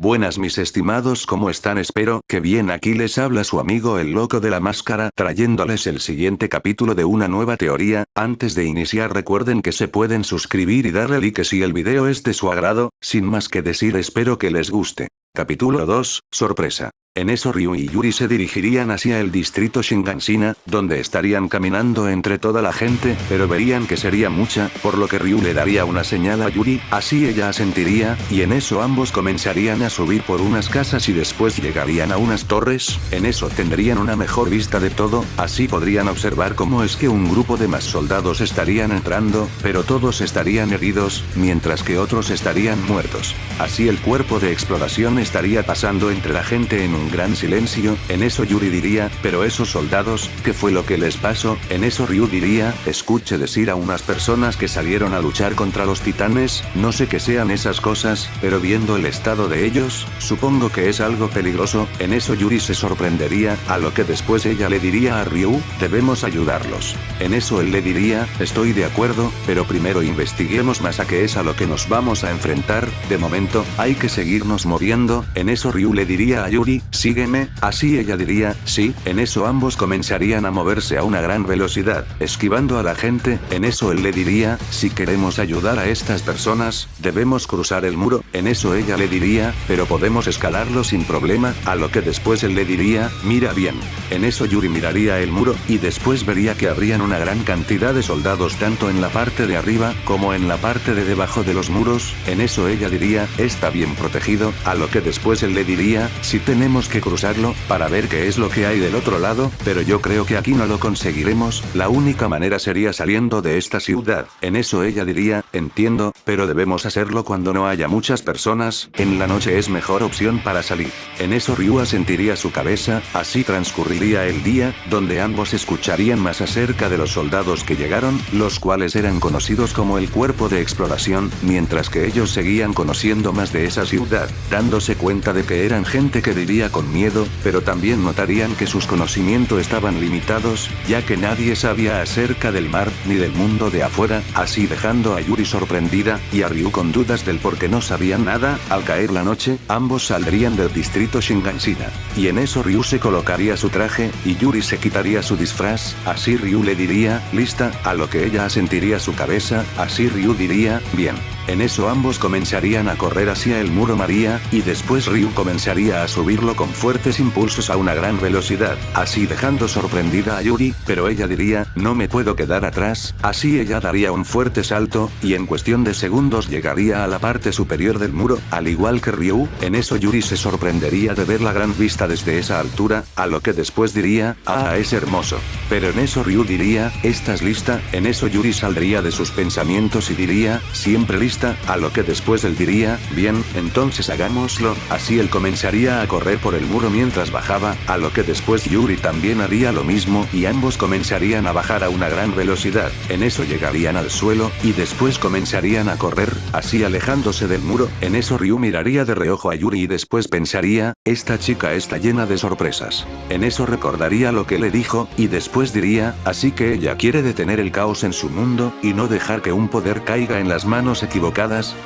Buenas mis estimados, ¿cómo están? Espero que bien. Aquí les habla su amigo el loco de la máscara, trayéndoles el siguiente capítulo de una nueva teoría. Antes de iniciar recuerden que se pueden suscribir y darle like si el video es de su agrado. Sin más que decir, espero que les guste. Capítulo 2, sorpresa. En eso Ryu y Yuri se dirigirían hacia el distrito Shingansina, donde estarían caminando entre toda la gente, pero verían que sería mucha, por lo que Ryu le daría una señal a Yuri, así ella asentiría, y en eso ambos comenzarían a subir por unas casas y después llegarían a unas torres. En eso tendrían una mejor vista de todo, así podrían observar cómo es que un grupo de más soldados estarían entrando, pero todos estarían heridos, mientras que otros estarían muertos. Así el cuerpo de exploración estaría pasando entre la gente en un gran silencio. En eso Yuri diría, pero esos soldados, ¿qué fue lo que les pasó? En eso Ryu diría, escuché decir a unas personas que salieron a luchar contra los titanes, no sé qué sean esas cosas, pero viendo el estado de ellos, supongo que es algo peligroso. En eso Yuri se sorprendería, a lo que después ella le diría a Ryu, debemos ayudarlos. En eso él le diría, estoy de acuerdo, pero primero investiguemos más a qué es a lo que nos vamos a enfrentar, de momento, hay que seguirnos moviendo. En eso Ryu le diría a Yuri, sígueme, así ella diría, sí. En eso ambos comenzarían a moverse a una gran velocidad, esquivando a la gente. En eso él le diría, si queremos ayudar a estas personas, debemos cruzar el muro. En eso ella le diría, pero podemos escalarlo sin problema, a lo que después él le diría, mira bien. En eso Yuri miraría el muro, y después vería que habrían una gran cantidad de soldados tanto en la parte de arriba, como en la parte de debajo de los muros. En eso ella diría, está bien protegido, a lo que después él le diría, si tenemos que cruzarlo, para ver qué es lo que hay del otro lado, pero yo creo que aquí no lo conseguiremos, la única manera sería saliendo de esta ciudad. En eso ella diría, entiendo, pero debemos hacerlo cuando no haya muchas personas, en la noche es mejor opción para salir. En eso Ryu asentiría su cabeza, así transcurriría el día, donde ambos escucharían más acerca de los soldados que llegaron, los cuales eran conocidos como el cuerpo de exploración, mientras que ellos seguían conociendo más de esa ciudad, dándose cuenta de que eran gente que vivía con miedo, pero también notarían que sus conocimientos estaban limitados, ya que nadie sabía acerca del mar, ni del mundo de afuera, así dejando a Yuri sorprendida, y a Ryu con dudas del por qué no sabían nada. Al caer la noche, ambos saldrían del distrito Shingansina. Y en eso Ryu se colocaría su traje, y Yuri se quitaría su disfraz, así Ryu le diría, lista, a lo que ella asentiría su cabeza, así Ryu diría, bien. En eso ambos comenzarían a correr hacia el muro María, y después Ryu comenzaría a subirlo con fuertes impulsos a una gran velocidad, así dejando sorprendida a Yuri, pero ella diría, no me puedo quedar atrás, así ella daría un fuerte salto, y en cuestión de segundos llegaría a la parte superior del muro, al igual que Ryu. En eso Yuri se sorprendería de ver la gran vista desde esa altura, a lo que después diría, ah, es hermoso. Pero en eso Ryu diría, ¿estás lista? En eso Yuri saldría de sus pensamientos y diría, siempre lista, a lo que después él diría, bien, entonces hagámoslo. Así él comenzaría a correr por el muro mientras bajaba, a lo que después Yuri también haría lo mismo, y ambos comenzarían a bajar a una gran velocidad. En eso llegarían al suelo, y después comenzarían a correr, así alejándose del muro. En eso Ryu miraría de reojo a Yuri y después pensaría, esta chica está llena de sorpresas. En eso recordaría lo que le dijo, y después diría, así que ella quiere detener el caos en su mundo, y no dejar que un poder caiga en las manos equivocadas.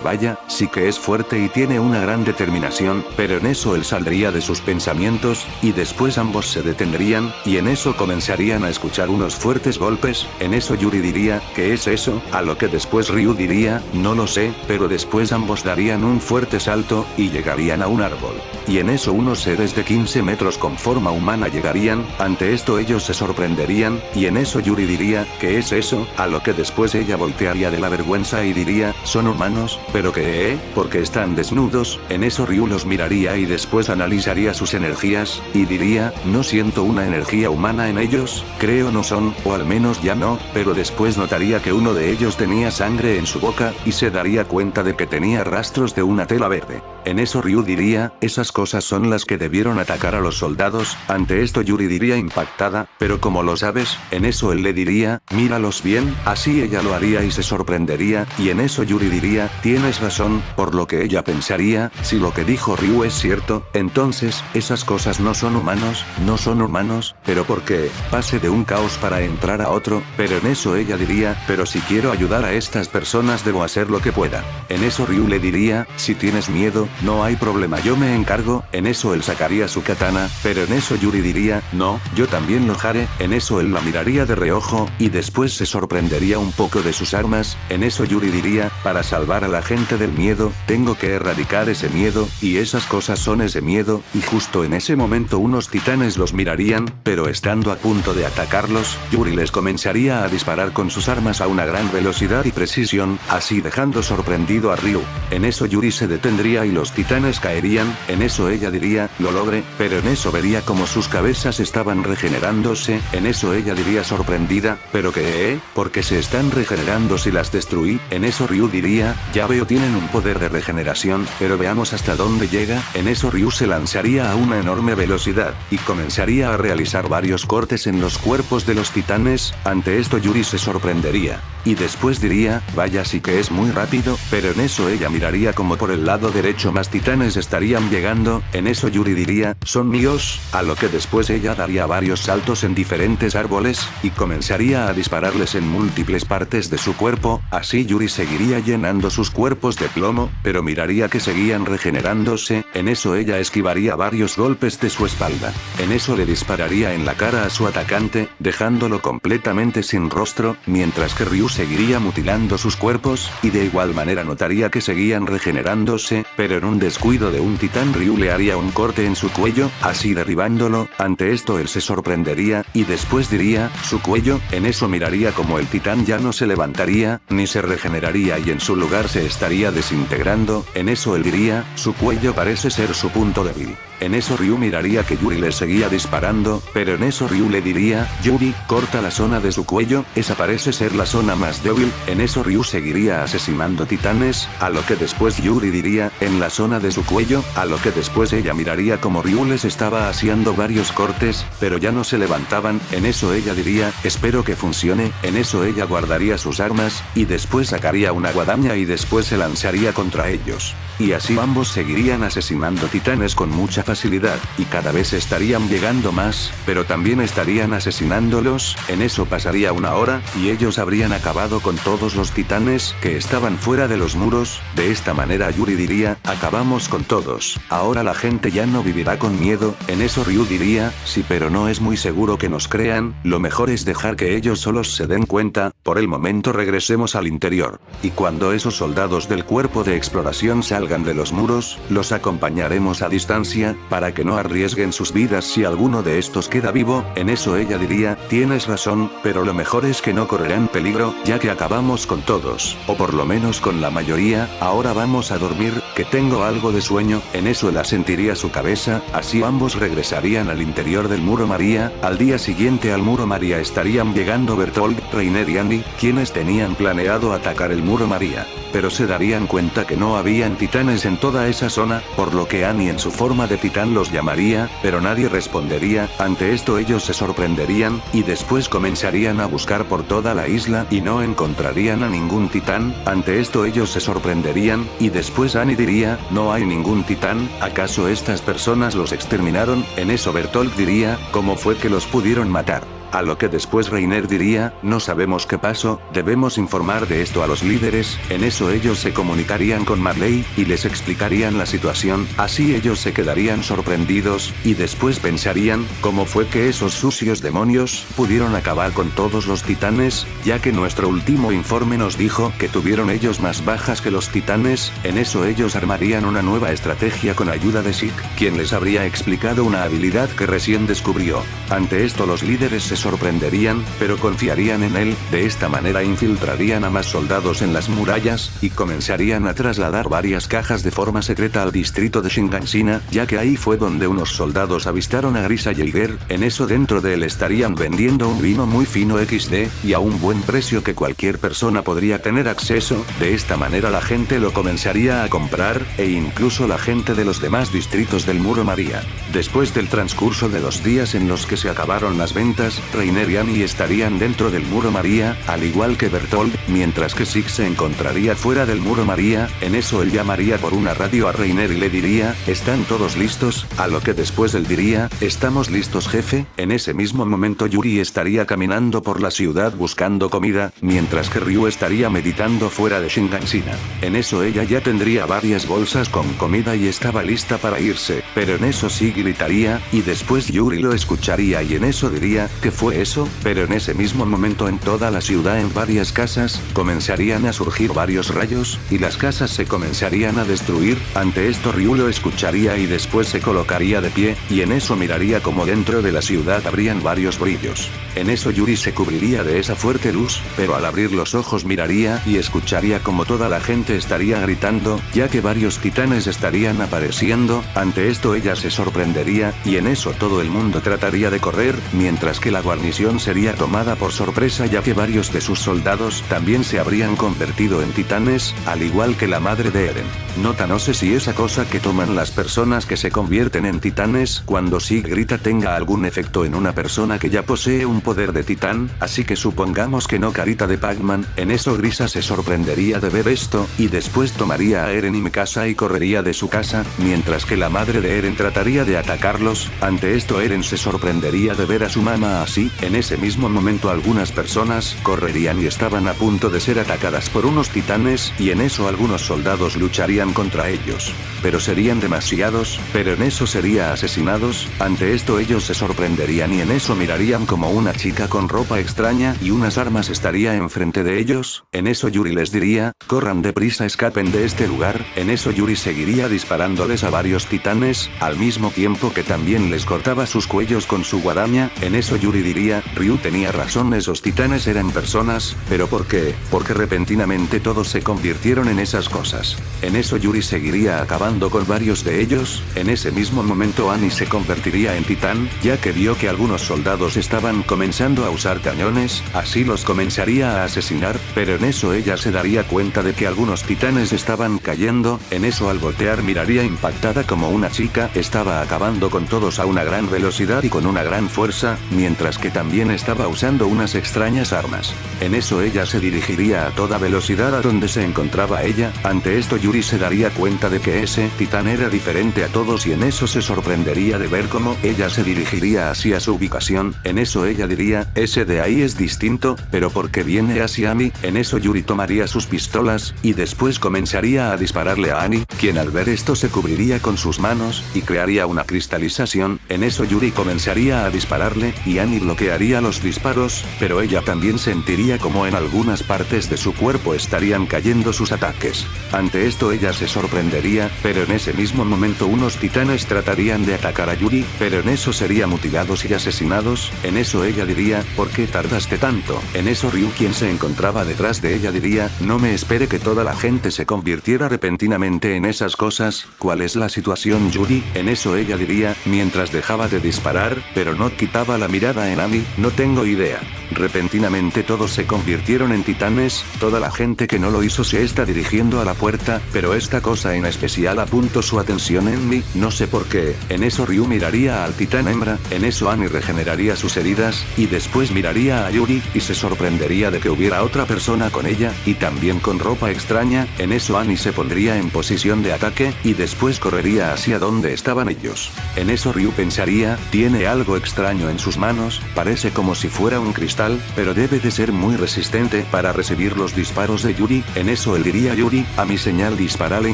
Vaya, sí que es fuerte y tiene una gran determinación, pero en eso él saldría de sus pensamientos, y después ambos se detendrían, y en eso comenzarían a escuchar unos fuertes golpes. En eso Yuri diría, ¿qué es eso? A lo que después Ryu diría, no lo sé, pero después ambos darían un fuerte salto, y llegarían a un árbol. Y en eso unos seres de 15 metros con forma humana llegarían. Ante esto ellos se sorprenderían, y en eso Yuri diría, ¿qué es eso? A lo que después ella voltearía de la vergüenza y diría, son humanos, pero ¿qué? Porque están desnudos. En eso Ryu los miraría y después analizaría sus energías, y diría, no siento una energía humana en ellos, creo no son, o al menos ya no, pero después notaría que uno de ellos tenía sangre en su boca, y se daría cuenta de que tenía rastros de una tela verde. En eso Ryu diría, esas cosas son las que debieron atacar a los soldados. Ante esto Yuri diría impactada, pero ¿cómo lo sabes? En eso él le diría, míralos bien, así ella lo haría y se sorprendería, y en eso Yuri diría, tienes razón, por lo que ella pensaría, si lo que dijo Ryu es cierto, entonces, esas cosas no son humanos, pero ¿por qué? Pase de un caos para entrar a otro, pero en eso ella diría, pero si quiero ayudar a estas personas debo hacer lo que pueda. En eso Ryu le diría, si tienes miedo, no hay problema, yo me encargo. En eso él sacaría su katana, pero en eso Yuri diría, no, yo también lo haré. En eso él la miraría de reojo, y después se sorprendería un poco de sus armas. En eso Yuri diría, para salvar a la gente del miedo, tengo que erradicar ese miedo, y esas cosas son ese miedo, y justo en ese momento unos titanes los mirarían, pero estando a punto de atacarlos, Yuri les comenzaría a disparar con sus armas a una gran velocidad y precisión, así dejando sorprendido a Ryu. En eso Yuri se detendría y los titanes caerían. En eso ella diría, lo logré, pero en eso vería como sus cabezas estaban regenerándose. En eso ella diría sorprendida, ¿pero qué? ¿Por qué se están regenerando si las destruí? En eso Ryu diría, ya veo, tienen un poder de regeneración, pero veamos hasta dónde llega. En eso Ryu se lanzaría a una enorme velocidad, y comenzaría a realizar varios cortes en los cuerpos de los titanes. Ante esto Yuri se sorprendería, y después diría, vaya, sí que es muy rápido, pero en eso ella miraría como por el lado derecho más titanes estarían llegando. En eso Yuri diría, son míos, a lo que después ella daría varios saltos en diferentes árboles, y comenzaría a dispararles en múltiples partes de su cuerpo. Así Yuri seguiría llenando sus cuerpos de plomo, pero miraría que seguían regenerándose. En eso ella esquivaría varios golpes de su espalda. En eso le dispararía en la cara a su atacante, dejándolo completamente sin rostro, mientras que Ryu seguiría mutilando sus cuerpos, y de igual manera notaría que seguían regenerándose, pero en un descuido de un titán Ryu le haría un corte en su cuello, así derribándolo. Ante esto él se sorprendería, y después diría, su cuello. En eso miraría como el titán ya no se levantaría, ni se regeneraría, y en su lugar se estaría desintegrando. En eso él diría, su cuello parece ser su punto débil. En eso Ryu miraría que Yuri le seguía disparando, pero en eso Ryu le diría, Yuri, corta la zona de su cuello, esa parece ser la zona más débil. En eso Ryu seguiría asesinando titanes, a lo que después Yuri diría, en la zona de su cuello, a lo que después ella miraría como Ryu les estaba haciendo varios cortes, pero ya no se levantaban. En eso ella diría, espero que funcione. En eso ella guardaría sus armas, y después sacaría una guadaña y después se lanzaría contra ellos. Y así ambos seguirían asesinando titanes con mucha facilidad, y cada vez estarían llegando más, pero también estarían asesinándolos. En eso pasaría una hora, y ellos habrían acabado con todos los titanes que estaban fuera de los muros. De esta manera Yuri diría, acabamos con todos, ahora la gente ya no vivirá con miedo. En eso Ryu diría, sí, pero no es muy seguro que nos crean, lo mejor es dejar que ellos solos se den cuenta. Por el momento regresemos al interior, y cuando esos soldados del cuerpo de exploración salgan de los muros, los acompañaremos a distancia, para que no arriesguen sus vidas si alguno de estos queda vivo. En eso ella diría, tienes razón, pero lo mejor es que no correrán peligro, ya que acabamos con todos, o por lo menos con la mayoría. Ahora vamos a dormir, que tengo algo de sueño. En eso él asentiría su cabeza, así ambos regresarían al interior del muro María. Al día siguiente al muro María estarían llegando Bertolt, Reiner y Annie, quienes tenían planeado atacar el muro María, pero se darían cuenta que no habían titanes en toda esa zona, por lo que Annie en su forma de titán los llamaría, pero nadie respondería. Ante esto ellos se sorprenderían, y después comenzarían a buscar por toda la isla y no encontrarían a ningún titán. Ante esto ellos se sorprenderían, y después Annie diría, no hay ningún titán, ¿acaso estas personas los exterminaron? En eso Bertolt diría, ¿cómo fue que los pudieron matar? A lo que después Reiner diría, no sabemos qué pasó, debemos informar de esto a los líderes. En eso ellos se comunicarían con Marley, y les explicarían la situación, así ellos se quedarían sorprendidos, y después pensarían, ¿cómo fue que esos sucios demonios pudieron acabar con todos los titanes? Ya que nuestro último informe nos dijo que tuvieron ellos más bajas que los titanes. En eso ellos armarían una nueva estrategia con ayuda de Zeke, quien les habría explicado una habilidad que recién descubrió. Ante esto los líderes se sorprenderían, pero confiarían en él. De esta manera infiltrarían a más soldados en las murallas, y comenzarían a trasladar varias cajas de forma secreta al distrito de Shingansina, ya que ahí fue donde unos soldados avistaron a Grisa Jaeger. En eso dentro de él estarían vendiendo un vino muy fino XD, y a un buen precio que cualquier persona podría tener acceso. De esta manera la gente lo comenzaría a comprar, e incluso la gente de los demás distritos del Muro María. Después del transcurso de 2 días en los que se acabaron las ventas, Reiner y Annie estarían dentro del muro María, al igual que Bertold, mientras que Zig se encontraría fuera del muro María. En eso él llamaría por una radio a Reiner y le diría, ¿están todos listos? A lo que después él diría, ¿estamos listos jefe? En ese mismo momento Yuri estaría caminando por la ciudad buscando comida, mientras que Ryu estaría meditando fuera de Shingansina. En eso ella ya tendría varias bolsas con comida y estaba lista para irse, pero en eso sí gritaría, y después Yuri lo escucharía y en eso diría, ¿qué fue eso? Pero en ese mismo momento en toda la ciudad en varias casas, comenzarían a surgir varios rayos, y las casas se comenzarían a destruir. Ante esto Ryu lo escucharía y después se colocaría de pie, y en eso miraría como dentro de la ciudad habrían varios brillos. En eso Yuri se cubriría de esa fuerte luz, pero al abrir los ojos miraría y escucharía como toda la gente estaría gritando, ya que varios titanes estarían apareciendo. Ante esto ella se sorprendería, y en eso todo el mundo trataría de correr, mientras que la guarnición sería tomada por sorpresa ya que varios de sus soldados también se habrían convertido en titanes, al igual que la madre de Eren. Nota: no sé si esa cosa que toman las personas que se convierten en titanes cuando Zig grita tenga algún efecto en una persona que ya posee un poder de titán, así que supongamos que no. Carita de Pac-Man. En eso Grisa se sorprendería de ver esto, y después tomaría a Eren y Mikasa y correría de su casa, mientras que la madre de Eren trataría de atacarlos. Ante esto Eren se sorprendería de ver a su mamá así. En ese mismo momento algunas personas correrían y estaban a punto de ser atacadas por unos titanes, y en eso algunos soldados lucharían contra ellos. Pero serían demasiados, pero en eso serían asesinados. Ante esto ellos se sorprenderían y en eso mirarían como una chica con ropa extraña y unas armas estaría enfrente de ellos. En eso Yuri les diría, corran deprisa, escapen de este lugar. En eso Yuri seguiría disparándoles a varios titanes, al mismo tiempo que también les cortaba sus cuellos con su guadaña. En eso Yuri diría, Ryu tenía razón, esos titanes eran personas, pero ¿por qué? Porque repentinamente todos se convirtieron en esas cosas. En eso Yuri seguiría acabando con varios de ellos. En ese mismo momento Annie se convertiría en titán, ya que vio que algunos soldados estaban comenzando a usar cañones, así los comenzaría a asesinar, pero en eso ella se daría cuenta de que algunos titanes estaban cayendo. En eso al voltear miraría impactada como una chica estaba acabando con todos a una gran velocidad y con una gran fuerza, mientras que también estaba usando unas extrañas armas. En eso ella se dirigiría a toda velocidad a donde se encontraba ella. Ante esto Yuri se daría cuenta de que ese titán era diferente a todos y en eso se sorprendería de ver cómo ella se dirigiría hacia su ubicación. En eso ella diría, ese de ahí es distinto, pero ¿por qué viene hacia mí? En eso Yuri tomaría sus pistolas, y después comenzaría a dispararle a Annie, quien al ver esto se cubriría con sus manos, y crearía una cristalización. En eso Yuri comenzaría a dispararle, y Annie bloquearía los disparos, pero ella también sentiría como en algunas partes de su cuerpo estarían cayendo sus ataques. Ante esto ella se sorprendería, pero en ese mismo momento unos titanes tratarían de atacar a Yuri, pero en eso serían mutilados y asesinados. En eso ella diría, ¿por qué tardaste tanto? En eso Ryu, quien se encontraba detrás de ella, diría, no me espere que toda la gente se convirtiera repentinamente en esas cosas. ¿Cuál es la situación, Yuri? En eso ella diría, mientras dejaba de disparar, pero no quitaba la mirada en Annie, no tengo idea. Repentinamente todos se convirtieron en titanes, toda la gente que no lo hizo se está dirigiendo a la puerta, pero esta cosa en especial apuntó su atención en mí, no sé por qué. En eso Ryu miraría al titán hembra, en eso Annie regeneraría sus heridas, y después miraría a Yuri, y se sorprendería de que hubiera otra persona con ella, y también con ropa extraña. En eso Annie se pondría en posición de ataque, y después correría hacia donde estaban ellos. En eso Ryu pensaría, tiene algo extraño en sus manos, parece como si fuera un cristal, pero debe de ser muy resistente para recibir los disparos de Yuri. En eso él diría, Yuri, a mi señal disparale y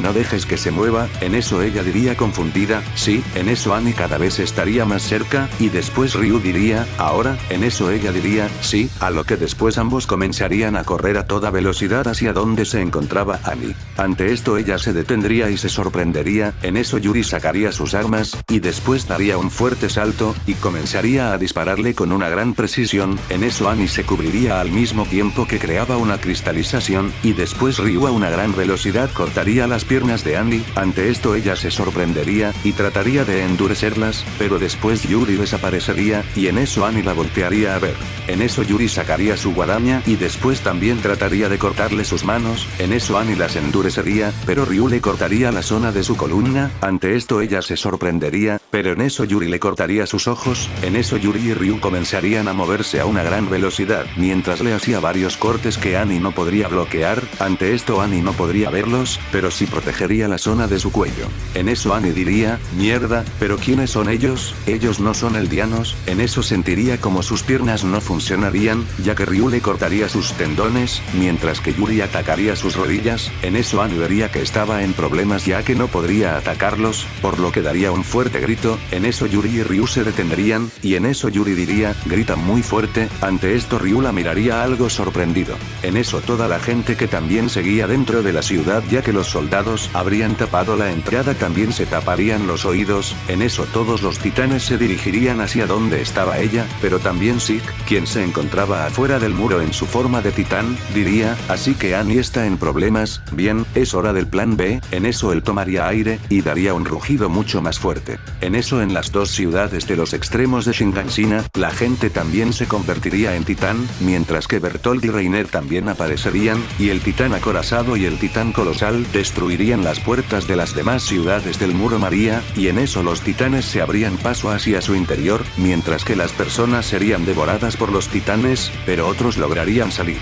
no dejes que se mueva. En eso ella diría confundida, sí. En eso Annie cada vez estaría más cerca, y después Ryu diría, ahora. En eso ella diría, sí, a lo que después ambos comenzarían a correr a toda velocidad hacia donde se encontraba Annie. Ante esto ella se detendría y se sorprendería. En eso Yuri sacaría sus armas, y después daría un fuerte salto, y comenzaría a dispararle con una gran precisión. En eso Annie se cubriría al mismo tiempo que creaba una cristalización, y después Ryu a una gran velocidad cortaría las piernas de Annie. Ante esto ella se sorprendería, y trataría de endurecerlas, pero después Yuri desaparecería, y en eso Annie la voltearía a ver. En eso Yuri sacaría su guadaña, y después también trataría de cortarle sus manos. En eso Annie las endurecería, pero Ryu le cortaría la zona de su columna. Ante esto ella se sorprendería, pero en eso Yuri le cortaría sus ojos. En eso Yuri y Ryu comenzarían a moverse a una gran velocidad, mientras le hacía varios cortes que Annie no podría bloquear. Ante esto Annie no podría verlos, pero sí protegería la zona de su cuello. En eso Annie diría, mierda, pero ¿quiénes son ellos? Ellos no son eldianos. En eso sentiría como sus piernas no funcionarían, ya que Ryu le cortaría sus tendones, mientras que Yuri atacaría sus rodillas. En eso Annie vería que estaba en problemas ya que no podría atacarlos, por lo que daría un fuerte grito. En eso Yuri y Ryu se detendrían, y en eso Yuri diría, grita muy fuerte. Ante esto Ryu la miraría algo sorprendido. En eso toda la gente que también seguía dentro de la ciudad, ya que los soldados habrían tapado la entrada, también se taparían los oídos. En eso todos los titanes se dirigirían hacia donde estaba ella, pero también Zeke, quien se encontraba afuera del muro en su forma de titán, diría, así que Annie está en problemas, bien, es hora del plan B. En eso él tomaría aire, y daría un rugido mucho más fuerte. En eso en las dos ciudades de los extremos de Shinganshina, la gente también se convertiría en titán, mientras que Bertold y Reiner también aparecerían, y el titán acorazado y el titán colosal destruirían las puertas de las demás ciudades del muro María, y en eso los titanes se abrían paso hacia su interior, mientras que las personas serían devoradas por los titanes, pero otros lograrían salir.